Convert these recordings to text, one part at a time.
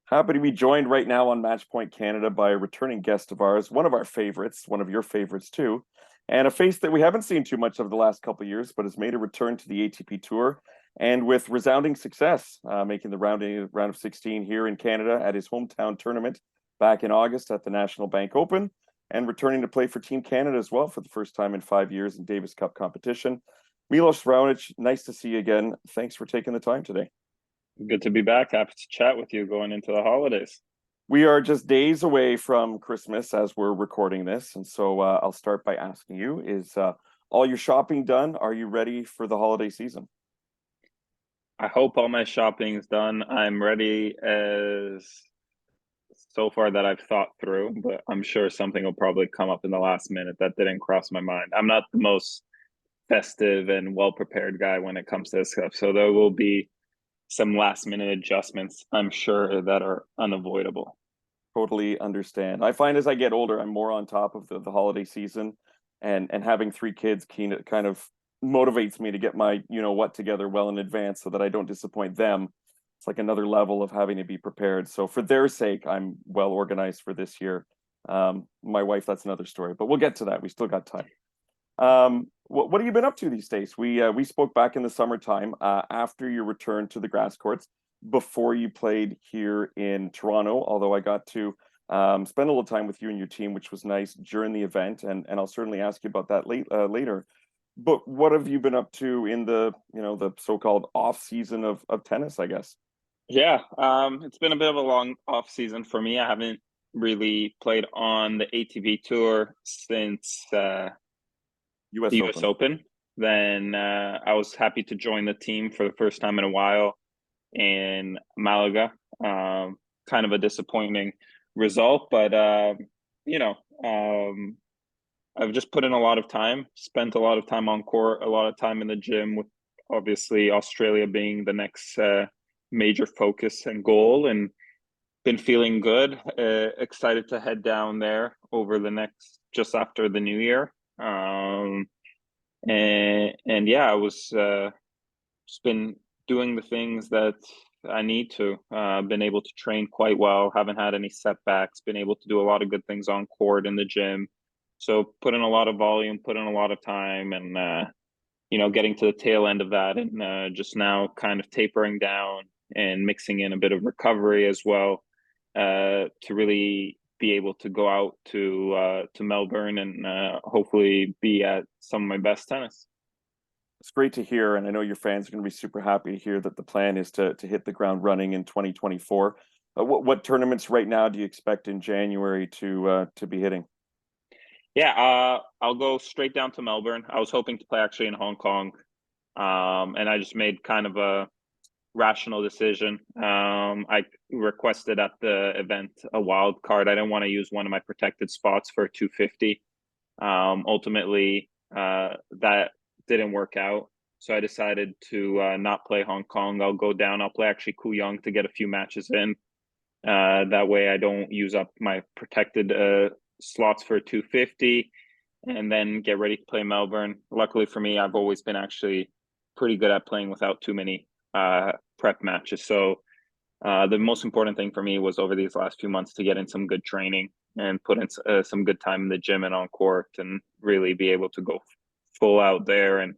Happy to be joined right now on Matchpoint Canada by a returning guest of ours, one of our favorites, one of your favorites too, and a face that we haven't seen too much of the last couple of years, but has made a return to the ATP Tour and with resounding success, making the round of 16 here in Canada at his hometown tournament back in August at the National Bank Open, and returning to play for Team Canada as well for the first time in 5 years in Davis Cup competition. Milos Raonic, nice to see you again. Thanks for taking the time today. Good to be back. Happy to chat with you going into the holidays. We are just days away from Christmas as we're recording this. And so I'll start by asking you, is all your shopping done? Are you ready for the holiday season? I hope all my shopping is done. I'm ready as so far that I've thought through, but I'm sure something will probably come up in the last minute that didn't cross my mind. I'm not the most festive and well prepared guy when it comes to this stuff. So there will be some last minute adjustments, I'm sure, that are unavoidable. Totally understand. I find as I get older, I'm more on top of the holiday season, and having three kids kind of motivates me to get my what together well in advance so that I don't disappoint them. It's like another level of having to be prepared. So for their sake, I'm well organized for this year. My wife, that's another story, but we'll get to that. We still got time. What have you been up to these days? We spoke back in the summertime after your return to the grass courts, before you played here in Toronto. Although I got to spend a little time with you and your team, which was nice during the event, and I'll certainly ask you about that later. But what have you been up to in the so-called off season of tennis, I guess? Yeah, it's been a bit of a long off season for me. I haven't really played on the ATP tour since U.S. the US Open. Open. Then I was happy to join the team for the first time in a while in Malaga. Kind of a disappointing result, but you know, um, I've just put in a lot of time, spent a lot of time on court, a lot of time in the gym, with obviously Australia being the next major focus and goal, and been feeling good. Excited to head down there over the next just after the new year. And yeah, I was just been doing the things that I need to. Been able to train quite well. Haven't had any setbacks. Been able to do a lot of good things on court in the gym. So put in a lot of volume, put in a lot of time, and getting to the tail end of that, and just now kind of tapering down and mixing in a bit of recovery as well, to really be able to go out to Melbourne and hopefully be at some of my best tennis. It's great to hear, and I know your fans are going to be super happy to hear that the plan is to hit the ground running in 2024. What tournaments right now do you expect in January to be hitting? Yeah, I'll go straight down to Melbourne. I was hoping to play actually in Hong Kong, and I just made kind of a rational decision. I requested at the event a wild card. I didn't want to use one of my protected spots for 250. Ultimately, that didn't work out. So I decided to not play Hong Kong. I'll go down. I'll play actually Kooyong to get a few matches in. That way I don't use up my protected slots for 250, and then get ready to play Melbourne. Luckily for me, I've always been actually pretty good at playing without too many prep matches. So the most important thing for me was over these last few months to get in some good training and put in some good time in the gym and on court, and really be able to go full out there, and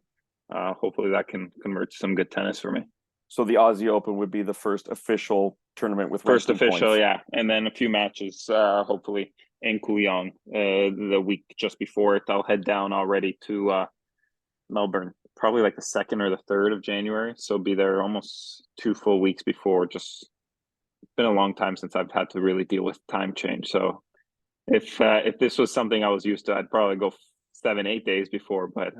hopefully that can convert to some good tennis for me. So the Aussie Open would be the first official tournament with First ranking official, points. yeah, and then a few matches, hopefully in Kooyong the week just before it. I'll head down already to Melbourne, probably like the 2nd or the 3rd of January. So be there almost 2 full weeks before. Just been a long time since I've had to really deal with time change. So if this was something I was used to, I'd probably go 7, 8 days before. But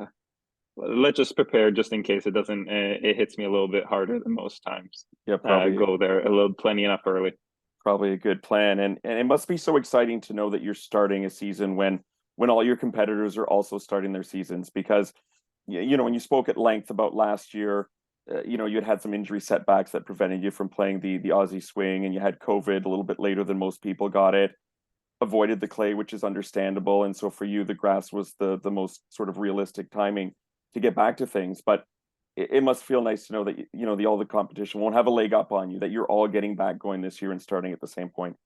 let's just prepare just in case it doesn't. It hits me a little bit harder than most times. Yeah, probably Go there a little plenty enough early. probably a good plan. And it must be so exciting to know that you're starting a season when all your competitors are also starting their seasons, because when you spoke at length about last year, you had some injury setbacks that prevented you from playing the Aussie swing, and you had COVID a little bit later than most people got it, avoided the clay, which is understandable. And so for you, the grass was the most sort of realistic timing to get back to things. But it must feel nice to know that all the competition won't have a leg up on you, that you're all getting back going this year and starting at the same point.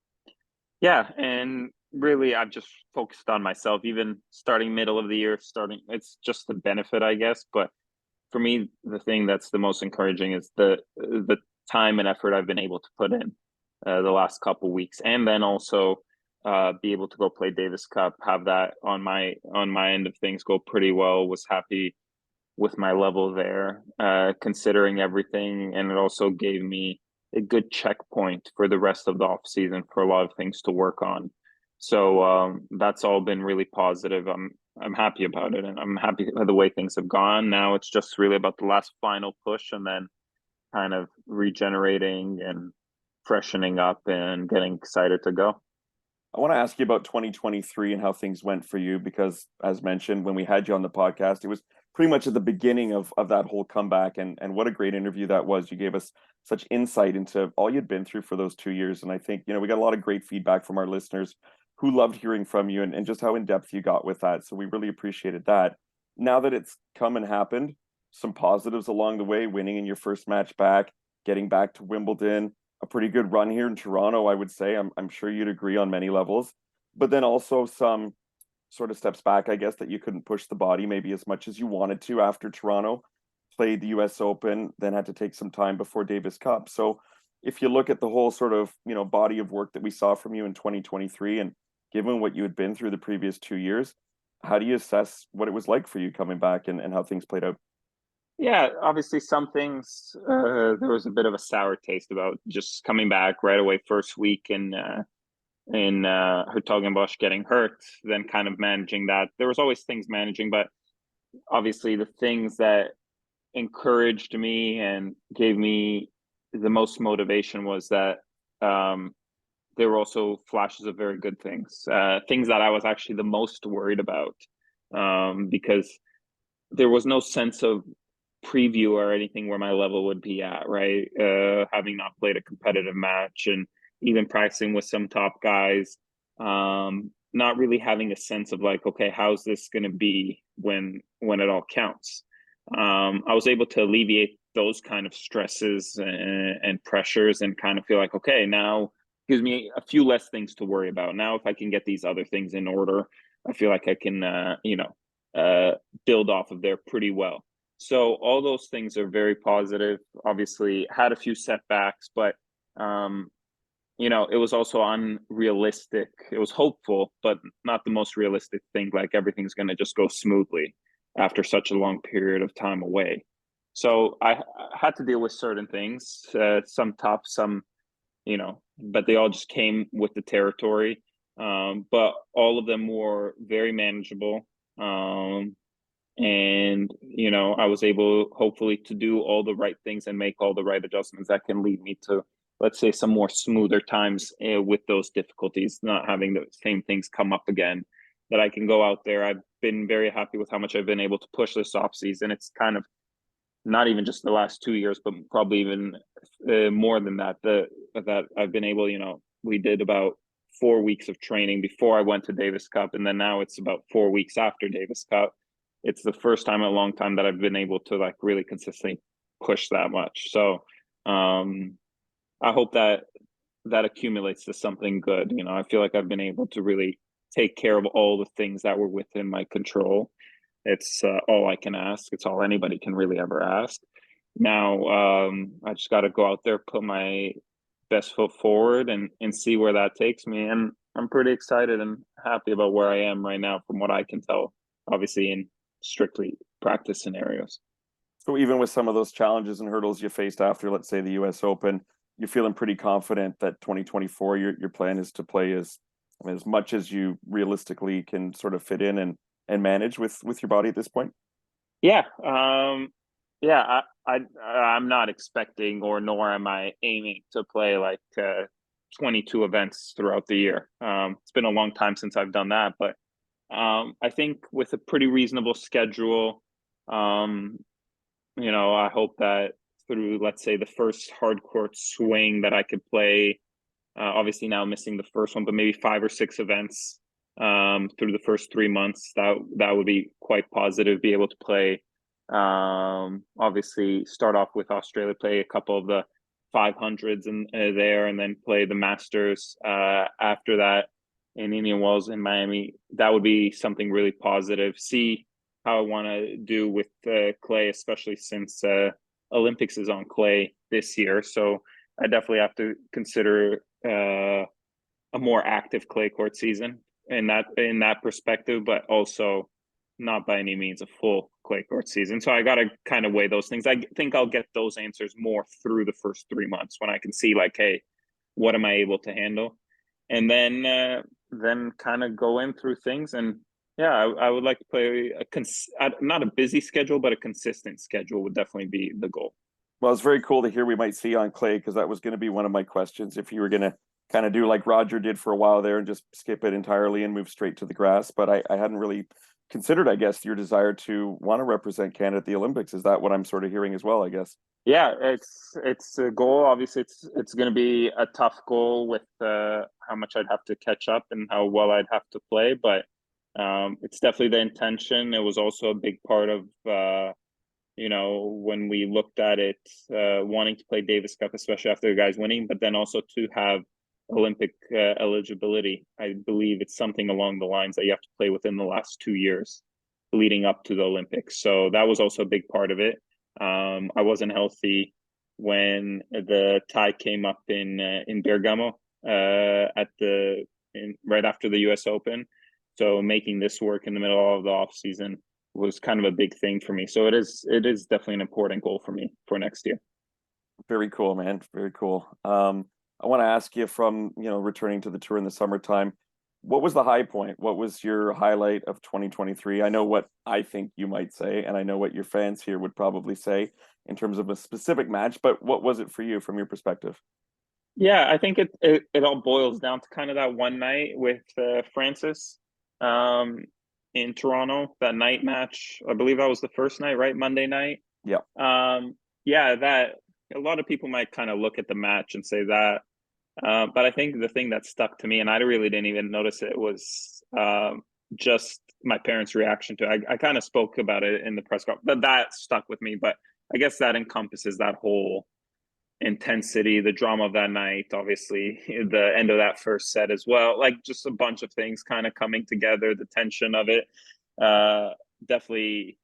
Yeah, and really, I've just focused on myself. Even starting middle of the year, it's just the benefit, I guess. But for me, the thing that's the most encouraging is the time and effort I've been able to put in the last couple weeks, and then also be able to go play Davis Cup, have that on my end of things go pretty well. Was happy with my level there, considering everything, and it also gave me a good checkpoint for the rest of the off season for a lot of things to work on. So that's all been really positive. I'm happy about it, and I'm happy with the way things have gone. Now it's just really about the last final push, and then kind of regenerating and freshening up and getting excited to go. I want to ask you about 2023 and how things went for you, because as mentioned, when we had you on the podcast, it was pretty much at the beginning of that whole comeback, and what a great interview that was. You gave us such insight into all you'd been through for those 2 years. And I think, we got a lot of great feedback from our listeners who loved hearing from you, and just how in depth you got with that. So we really appreciated that. Now that it's come and happened, some positives along the way, winning in your first match back, getting back to Wimbledon, a pretty good run here in Toronto, I would say. I'm sure you'd agree on many levels, but then also some sort of steps back, I guess, that you couldn't push the body maybe as much as you wanted to after Toronto. Played the US Open, then had to take some time before Davis Cup. So if you look at the whole sort of, body of work that we saw from you in 2023, and given what you had been through the previous 2 years, how do you assess what it was like for you coming back, and how things played out? Yeah, obviously some things there was a bit of a sour taste about just coming back right away first week in Hertogenbosch getting hurt, then kind of managing that. There was always things managing, but obviously the things that encouraged me and gave me the most motivation was that there were also flashes of very good things, things that I was actually the most worried about, because there was no sense of preview or anything where my level would be at, right? Having not played a competitive match and even practicing with some top guys, not really having a sense of like, okay, how's this going to be when it all counts? I was able to alleviate those kind of stresses and pressures, and kind of feel like, okay, now gives me a few less things to worry about. Now, if I can get these other things in order, I feel like I can, build off of there pretty well. So all those things are very positive. Obviously, had a few setbacks, but it was also unrealistic. It was hopeful, but not the most realistic thing. Like everything's going to just go smoothly after such a long period of time away. So I had to deal with certain things, some tough, some, but they all just came with the territory. But all of them were very manageable. And I was able hopefully to do all the right things and make all the right adjustments that can lead me to, let's say, some more smoother times with those difficulties, not having the same things come up again, that I can go out there. I've been very happy with how much I've been able to push this off season. It's kind of not even just the last 2 years, but probably even more than that, that I've been able, we did about 4 weeks of training before I went to Davis Cup, and then now it's about 4 weeks after Davis Cup. It's the first time in a long time that I've been able to like really consistently push that much. So I hope that accumulates to something good. I feel like I've been able to really take care of all the things that were within my control. It's all I can ask. It's all anybody can really ever ask. Now I just got to go out there, put my best foot forward, and see where that takes me. And I'm pretty excited and happy about where I am right now, from what I can tell, obviously in strictly practice scenarios. So even with some of those challenges and hurdles you faced after, let's say, the US Open, you're feeling pretty confident that 2024, your plan is to play as much as you realistically can sort of fit in and manage with your body at this point? Yeah. Yeah, I'm not expecting, or nor am I aiming to play like 22 events throughout the year. It's been a long time since I've done that, but I think with a pretty reasonable schedule, I hope that through, let's say, the first hard court swing that I could play, obviously now missing the first one, but maybe 5 or 6 events through the first 3 months, that would be quite positive. Be able to play Obviously, start off with Australia, play a couple of the 500s and there, and then play the Masters after that in Indian Wells in Miami. That would be something really positive. See how I want to do with clay, especially since Olympics is on clay this year. So I definitely have to consider a more active clay court season in that perspective, but also not by any means a full clay court season. So I got to kind of weigh those things. I think I'll get those answers more through the first 3 months when I can see like, hey, what am I able to handle, and then kind of go in through things. And yeah, I would like to play not a busy schedule, but a consistent schedule would definitely be the goal. Well, it's very cool to hear we might see on clay, because that was going to be one of my questions. If you were going to kind of do like Roger did for a while there and just skip it entirely and move straight to the grass. But I hadn't really considered, I guess, your desire to want to represent Canada at the Olympics. Is that what I'm sort of hearing as well, I guess? Yeah, it's a goal. Obviously, it's going to be a tough goal with how much I'd have to catch up and how well I'd have to play, but it's definitely the intention. It was also a big part of when we looked at it, wanting to play Davis Cup, especially after the guys winning, but then also to have Olympic eligibility. I believe it's something along the lines that you have to play within the last 2 years leading up to the Olympics. So that was also a big part of it. I wasn't healthy when the tie came up in Bergamo right after the U.S. Open. So making this work in the middle of the off season was kind of a big thing for me. So it is definitely an important goal for me for next year. Very cool, man. Very cool. I want to ask you, from returning to the tour in the summertime, what was the high point? What was your highlight of 2023? I know what I think you might say, and I know what your fans here would probably say in terms of a specific match, but what was it for you from your perspective? Yeah, I think it all boils down to kind of that one night with Francis um, in Toronto, that night match. I believe that was the first night, right? Monday night. Yeah. Yeah, that a lot of people might kind of look at the match and say that. But I think the thing that stuck to me, and I really didn't even notice it, was just my parents' reaction to it. I kind of spoke about it in the press conference, but that stuck with me. But I guess that encompasses that whole intensity, the drama of that night, obviously, the end of that first set as well. Like just a bunch of things kind of coming together, the tension of it. Definitely,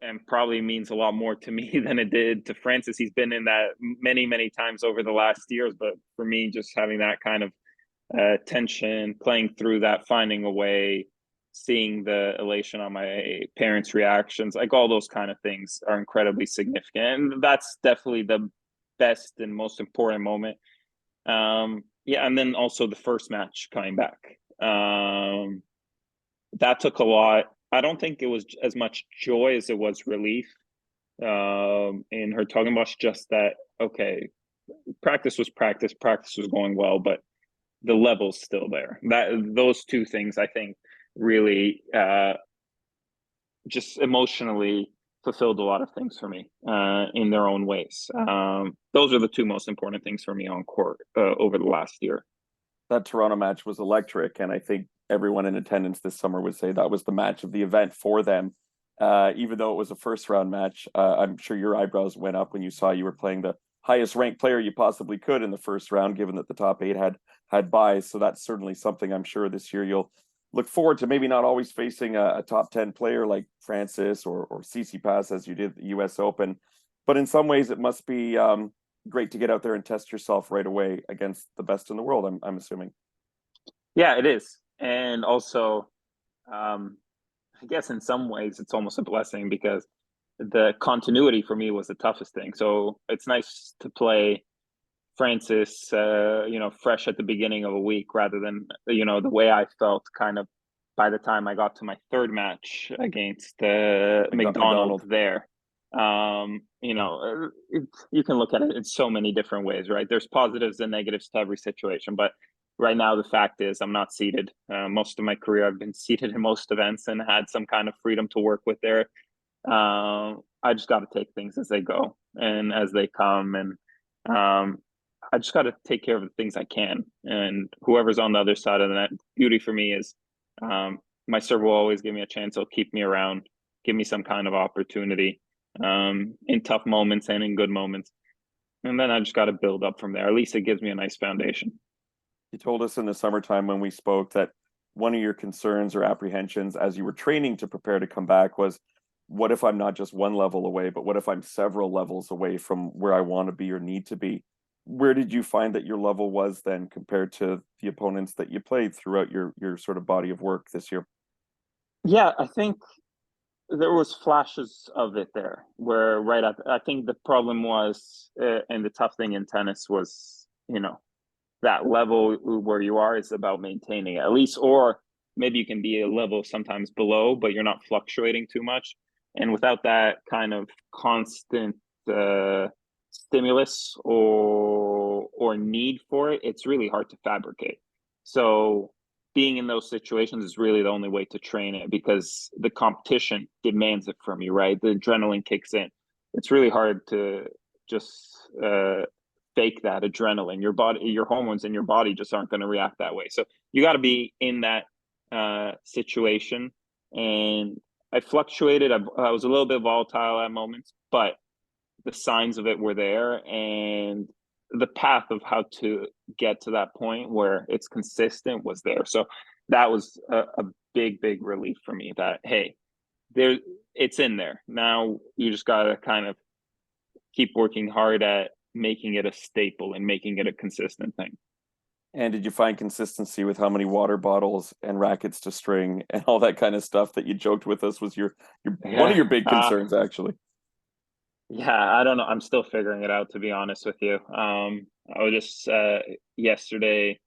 and probably means a lot more to me than it did to Francis. He's been in that many, many times over the last years, but for me, just having that kind of tension, playing through that, finding a way, seeing the elation on my parents' reactions, like all those kind of things are incredibly significant. And that's definitely the best and most important moment. Yeah, and then also the first match coming back. That took a lot. I don't think it was as much joy as it was relief in her talking about just that, okay, practice was going well, but the level's still there. Those two things, I think, really just emotionally fulfilled a lot of things for me in their own ways. Those are the two most important things for me on court over the last year. That Toronto match was electric, and I think everyone in attendance this summer would say that was the match of the event for them. Even though it was a first round match, I'm sure your eyebrows went up when you saw you were playing the highest ranked player you possibly could in the first round, given that the top 8 had buys. So that's certainly something I'm sure this year you'll look forward to. Maybe not always facing a top 10 player like Francis or Tsitsipas as you did at the U.S. Open, but in some ways it must be great to get out there and test yourself right away against the best in the world. I'm assuming. Yeah, it is, and also, I guess in some ways it's almost a blessing because the continuity for me was the toughest thing. So it's nice to play Francis, fresh at the beginning of a week rather than, the way I felt kind of by the time I got to my third match against McDonald there. You can look at it in so many different ways, right? There's positives and negatives to every situation, but right now the fact is I'm not seated. Most of my career I've been seated in most events and had some kind of freedom to work with there. I just got to take things as they go and as they come, and I just got to take care of the things I can. And whoever's on the other side of the net, beauty for me is my server will always give me a chance. He'll keep me around. give me some kind of opportunity in tough moments and in good moments. And then I just got to build up from there. At least it gives me a nice foundation. You told us in the summertime when we spoke that one of your concerns or apprehensions as you were training to prepare to come back was, what if I'm not just one level away, but what if I'm several levels away from where I want to be or need to be? Where did you find that your level was then compared to the opponents that you played throughout your sort of body of work this year? Yeah, I think there was flashes of it there where I think the problem was, and the tough thing in tennis was, that level where you are is about maintaining it, at least, or maybe you can be a level sometimes below, but you're not fluctuating too much. And without that kind of constant stimulus or need for it, it's really hard to fabricate. So being in those situations is really the only way to train it, because the competition demands it from you, right? The adrenaline kicks in. It's really hard to just fake that adrenaline. Your body, your hormones in your body just aren't going to react that way. So you got to be in that situation. And I fluctuated. I was a little bit volatile at moments, but the signs of it were there, and the path of how to get to that point where it's consistent was there. So that was a big relief for me, that hey, there, it's in there. Now you just got to kind of keep working hard at making it a staple and making it a consistent thing. And did you find consistency with how many water bottles and rackets to string and all that kind of stuff that you joked with us was your one of your big concerns, actually? Yeah, I don't know. I'm still figuring it out, to be honest with you. I was just yesterday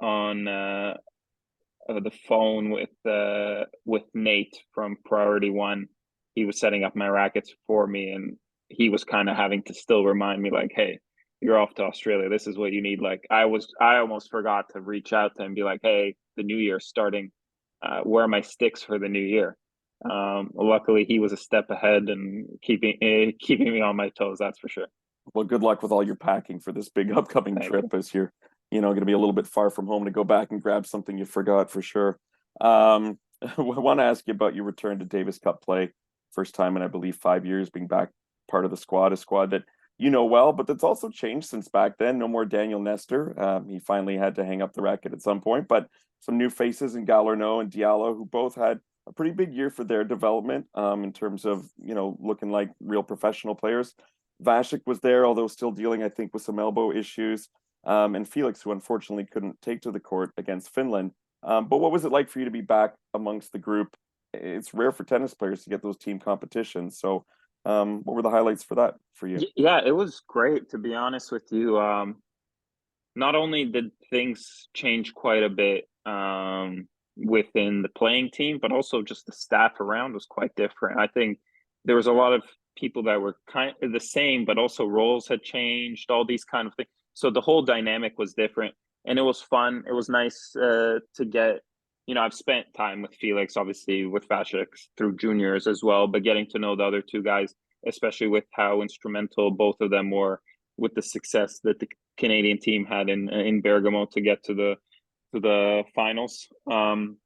on the phone with Nate from Priority One. He was setting up my rackets for me, and he was kind of having to still remind me, like, hey, you're off to Australia. This is what you need. Like, I almost forgot to reach out to him and be like, hey, the new year's starting. Where are my sticks for the new year? Luckily, he was a step ahead and keeping me on my toes. That's for sure. Well, good luck with all your packing for this big upcoming Thank trip, you. as you're, going to be a little bit far from home to go back and grab something you forgot for sure. I want to ask you about your return to Davis Cup play, first time in I believe 5 years, being back part of the squad, a squad that you know well, but that's also changed since back then. No more Daniel Nestor. He finally had to hang up the racket at some point, but some new faces in Galarneau and Diallo, who both had a pretty big year for their development in terms of, looking like real professional players. Vasek was there, although still dealing, I think, with some elbow issues. And Felix, who unfortunately couldn't take to the court against Finland. But what was it like for you to be back amongst the group? It's rare for tennis players to get those team competitions. So what were the highlights for that for you? Yeah, it was great, to be honest with you. Not only did things change quite a bit within the playing team, but also just the staff around was quite different. I think there was a lot of people that were kind of the same, but also roles had changed, all these kind of things. So the whole dynamic was different, and it was fun. It was nice to get, I've spent time with Felix, obviously with Vasek through juniors as well, but getting to know the other two guys, especially with how instrumental both of them were with the success that the Canadian team had in Bergamo to get to the finals. And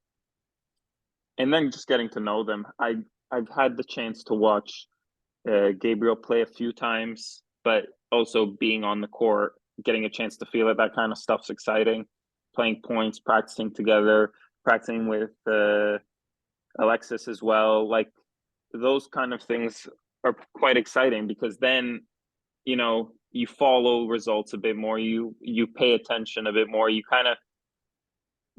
then just getting to know them. I've had the chance to watch Gabriel play a few times, but also being on the court, getting a chance to feel it, that kind of stuff's exciting. Playing points, practicing together, practicing with Alexis as well. Like, those kind of things are quite exciting, because then, you follow results a bit more, you pay attention a bit more, you kind of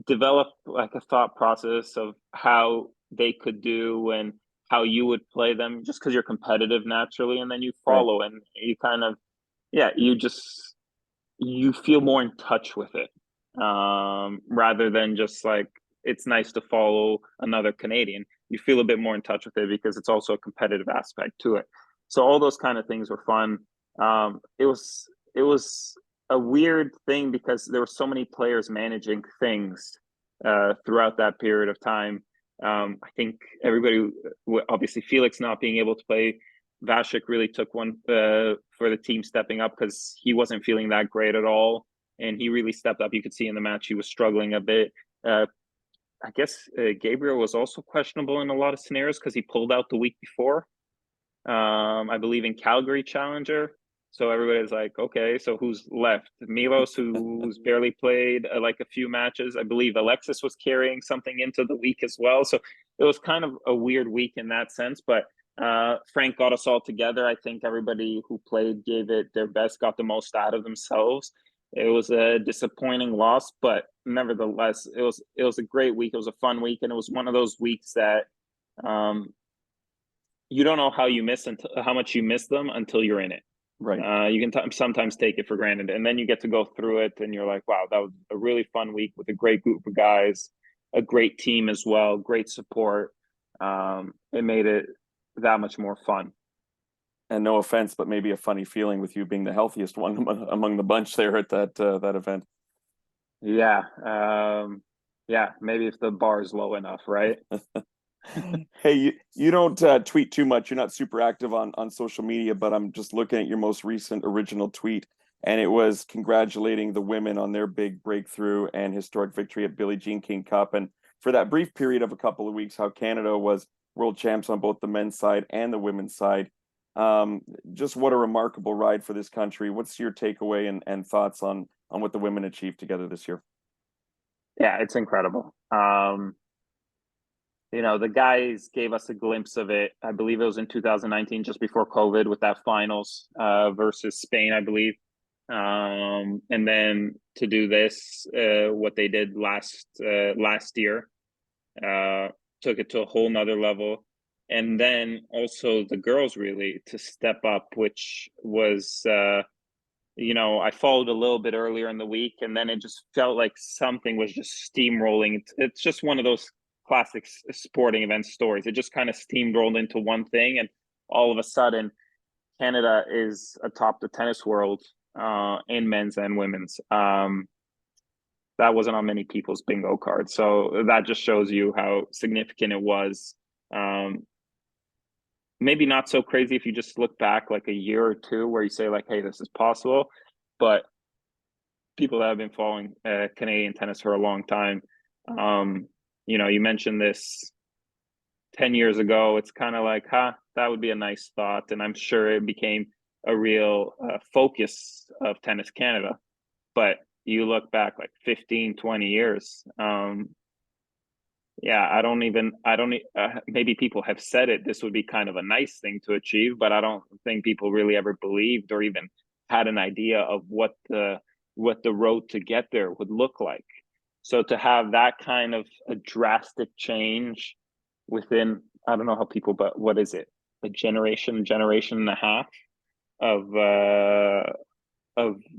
develop like a thought process of how they could do and how you would play them, just because you're competitive naturally, and then you Right. follow and you kind of, you feel more in touch with it, rather than just like, it's nice to follow another Canadian. You feel a bit more in touch with it because it's also a competitive aspect to it. So all those kind of things were fun. It was a weird thing because there were so many players managing things throughout that period of time. I think everybody, obviously Felix not being able to play, Vasek really took one for the team stepping up, because he wasn't feeling that great at all, and he really stepped up. You could see in the match he was struggling a bit. I guess Gabriel was also questionable in a lot of scenarios because he pulled out the week before. I believe in Calgary Challenger. So everybody's like, okay, so who's left? Milos, who's barely played like a few matches. I believe Alexis was carrying something into the week as well. So it was kind of a weird week in that sense. But Frank got us all together. I think everybody who played gave it their best, got the most out of themselves. It was a disappointing loss, but nevertheless, it was a great week. It was a fun week, and it was one of those weeks that you don't know how much you miss them until you're in it. Right. You can sometimes take it for granted, and then you get to go through it, and you're like, "Wow, that was a really fun week with a great group of guys, a great team as well, great support." It made it that much more fun. And no offense, but maybe a funny feeling with you being the healthiest one among the bunch there at that event. Yeah, yeah. Maybe if the bar is low enough, right? Hey, you don't tweet too much. You're not super active on social media, but I'm just looking at your most recent original tweet, and it was congratulating the women on their big breakthrough and historic victory at Billie Jean King Cup. And for that brief period of a couple of weeks, how Canada was world champs on both the men's side and the women's side. Just what a remarkable ride for this country. What's your takeaway and thoughts on what the women achieved together this year? Yeah, it's incredible. The guys gave us a glimpse of it. I believe it was in 2019, just before COVID, with that finals versus Spain, I believe. And then to do this, what they did last year, took it to a whole nother level. And then also the girls really to step up, which was, I followed a little bit earlier in the week, and then it just felt like something was just steamrolling. It's just one of those classic sporting event stories. It just kind of steamrolled into one thing, and all of a sudden, Canada is atop the tennis world in men's and women's. That wasn't on many people's bingo card, so that just shows you how significant it was. Maybe not so crazy if you just look back like a year or two where you say like, hey, this is possible. But people that have been following Canadian tennis for a long time, you mentioned this 10 years ago. It's kind of like, that would be a nice thought. And I'm sure it became a real focus of Tennis Canada. But you look back like 15, 20 years, maybe people have said it, this would be kind of a nice thing to achieve, but I don't think people really ever believed or even had an idea of what the road to get there would look like. So to have that kind of a drastic change within, I don't know how people, but what is it? A generation and a half of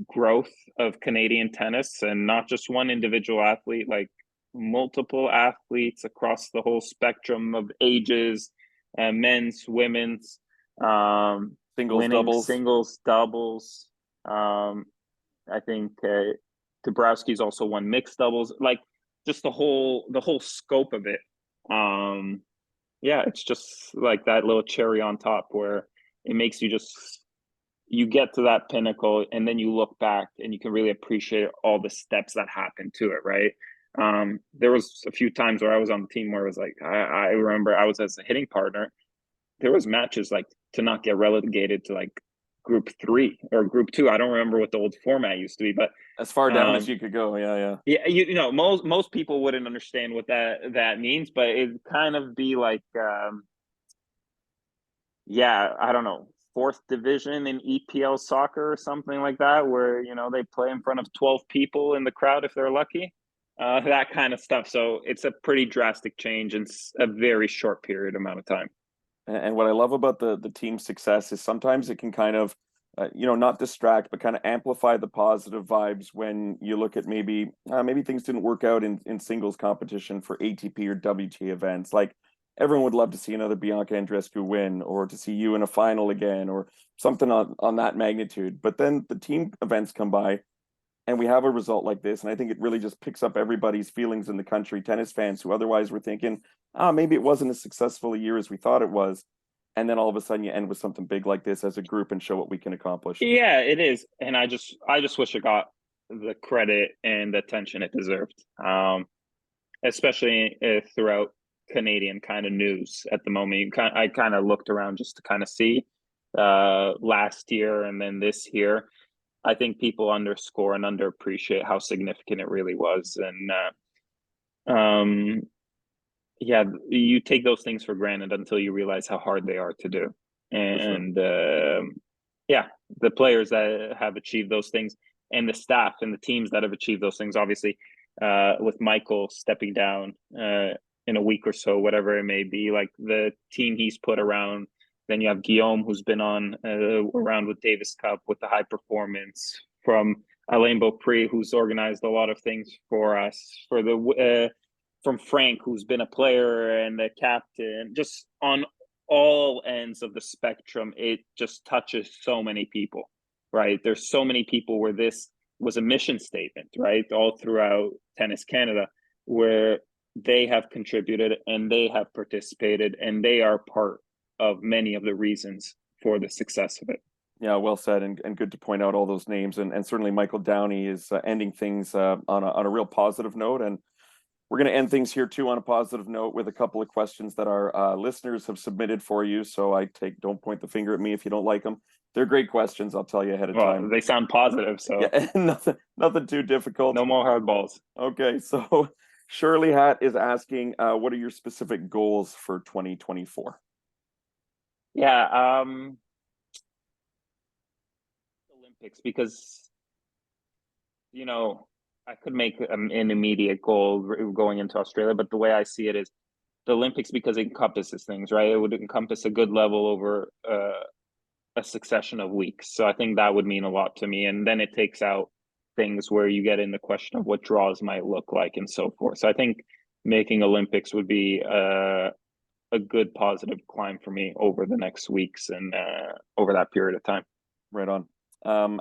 growth of Canadian tennis, and not just one individual athlete, like multiple athletes across the whole spectrum of ages, men's, women's, singles, doubles. I think Dabrowski's also won mixed doubles. Like just the whole scope of it. It's just like that little cherry on top where it makes you get to that pinnacle, and then you look back and you can really appreciate all the steps that happened to it, right? There was a few times where I was on the team where it was like, I remember I was as a hitting partner. There was matches like to not get relegated to like group 3 or group 2. I don't remember what the old format used to be, but As far down as you could go. Yeah. Yeah, most people wouldn't understand what that means, but it'd kind of be like, I don't know, 4th division in EPL soccer or something like that, where they play in front of 12 people in the crowd if they're lucky, that kind of stuff. So it's a pretty drastic change in a very short period amount of time. And what I love about the team success is sometimes it can kind of, not distract, but kind of amplify the positive vibes when you look at maybe things didn't work out in singles competition for ATP or WTA events. Like everyone would love to see another Bianca Andreescu win, or to see you in a final again, or something on that magnitude. But then the team events come by, and we have a result like this, and I think it really just picks up everybody's feelings in the country, tennis fans who otherwise were thinking, maybe it wasn't as successful a year as we thought it was. And then all of a sudden you end with something big like this as a group and show what we can accomplish. Yeah, it is. And I just wish it got the credit and the attention it deserved. especially throughout Canadian kind of news at the moment. I kind of looked around just to kind of see last year and then this year. I think people underscore and underappreciate how significant it really was. And yeah, you take those things for granted until you realize how hard they are to do. And yeah, the players that have achieved those things and the staff and the teams that have achieved those things, obviously, with Michael stepping down in a week or so, whatever it may be, like the team he's put around. Then you have Guillaume, who's been on around with Davis Cup with the high performance, from Alain Beaupre, who's organized a lot of things for us, for the from Frank, who's been a player and a captain, just on all ends of the spectrum. It just touches so many people, right? There's so many people where this was a mission statement, right? All throughout Tennis Canada, where they have contributed and they have participated and they are part of many of the reasons for the success of it. Yeah, well said, and good to point out all those names, and certainly Michael Downey is ending things on a real positive note, and we're going to end things here too on a positive note with a couple of questions that our listeners have submitted for you. So don't point the finger at me if you don't like them. They're great questions, I'll tell you ahead of time. They sound positive, so yeah, nothing too difficult. No more hard balls. Okay, so Shirley Hatt is asking, what are your specific goals for 2024? Yeah, Olympics, because I could make an immediate goal going into Australia, but the way I see it is the Olympics, because it encompasses things, right? It would encompass a good level over a succession of weeks. So I think that would mean a lot to me. And then it takes out things where you get in the question of what draws might look like and so forth. So I think making Olympics would be a good positive climb for me over the next weeks and over that period of time. Right on.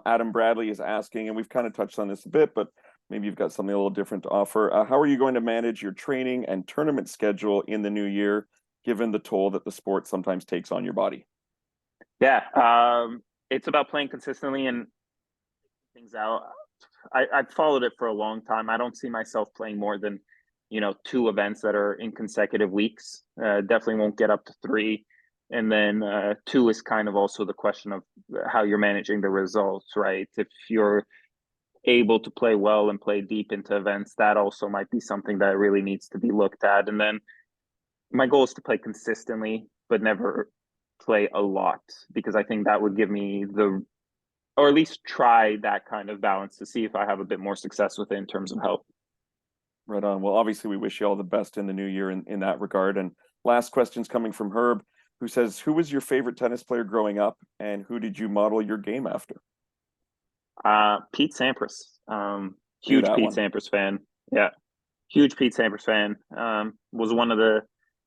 Adam Bradley is asking, and we've kind of touched on this a bit, but maybe you've got something a little different to offer. How are you going to manage your training and tournament schedule in the new year, given the toll that the sport sometimes takes on your body? Yeah, it's about playing consistently and things out. I've followed it for a long time. I don't see myself playing more than 2 events that are in consecutive weeks. Definitely won't get up to 3. And then 2 is kind of also the question of how you're managing the results, right? If you're able to play well and play deep into events, that also might be something that really needs to be looked at. And then my goal is to play consistently, but never play a lot, because I think that would give me or at least try that kind of balance to see if I have a bit more success with it in terms of health. Right on. Well, obviously we wish you all the best in the new year in that regard. And last question's coming from Herb, who says, who was your favorite tennis player growing up and who did you model your game after? Pete Sampras. Huge Pete Sampras fan. Yeah. Huge Pete Sampras fan.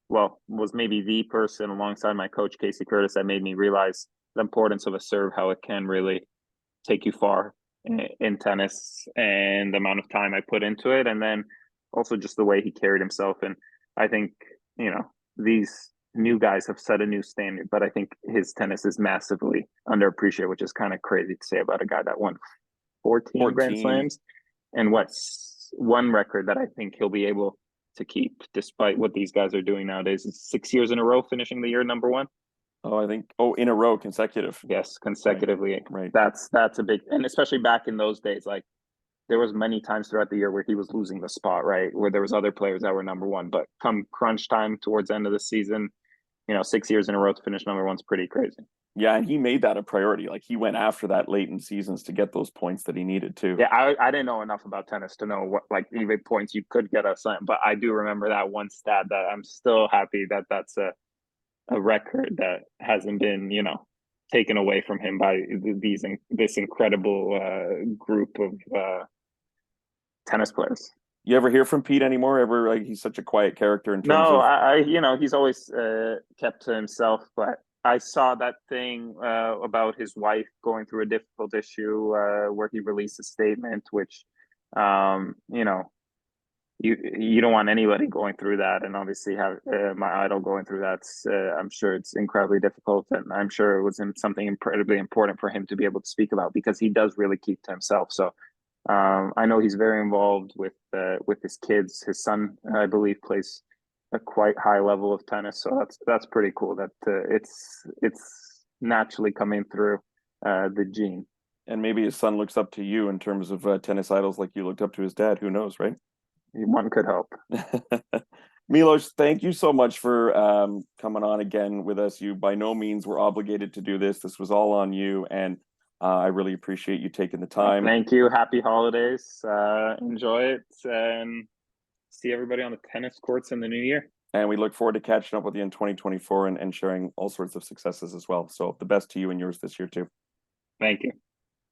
Was maybe the person alongside my coach, Casey Curtis, that made me realize the importance of a serve, how it can really take you far in tennis, and the amount of time I put into it. And then also just the way he carried himself. And I think, these new guys have set a new standard, but I think his tennis is massively underappreciated, which is kind of crazy to say about a guy that won 14 Grand Slams, and what's one record that I think he'll be able to keep, despite what these guys are doing nowadays, is 6 years in a row finishing the year number 1. In a row, consecutive. Yes, consecutively. Right. That's a big, and especially back in those days, like there was many times throughout the year where he was losing the spot, right? Where there was other players that were number 1, but come crunch time towards the end of the season, 6 years in a row to finish number 1 is pretty crazy. Yeah, and he made that a priority. Like he went after that late in seasons to get those points that he needed to. Yeah, I didn't know enough about tennis to know what even points you could get us, but I do remember that one stat that I'm still happy that that's a record that hasn't been, taken away from him by this incredible group of tennis players. You ever hear from Pete anymore? He's such a quiet character in terms of... I he's always kept to himself, but I saw that thing about his wife going through a difficult issue where he released a statement, which, you don't want anybody going through that. And obviously have my idol going through that. I'm sure it's incredibly difficult. And I'm sure it was something incredibly important for him to be able to speak about, because he does really keep to himself. So I know he's very involved with his kids. His son, I believe, plays a quite high level of tennis, so that's pretty cool. That it's naturally coming through the gene. And maybe his son looks up to you in terms of tennis idols, like you looked up to his dad. Who knows, right? One could hope. Milos, thank you so much for coming on again with us. You by no means were obligated to do this. This was all on you, and I really appreciate you taking the time. Thank you. Happy holidays. Enjoy it, and see everybody on the tennis courts in the new year. And we look forward to catching up with you in 2024 and sharing all sorts of successes as well. So the best to you and yours this year too. Thank you.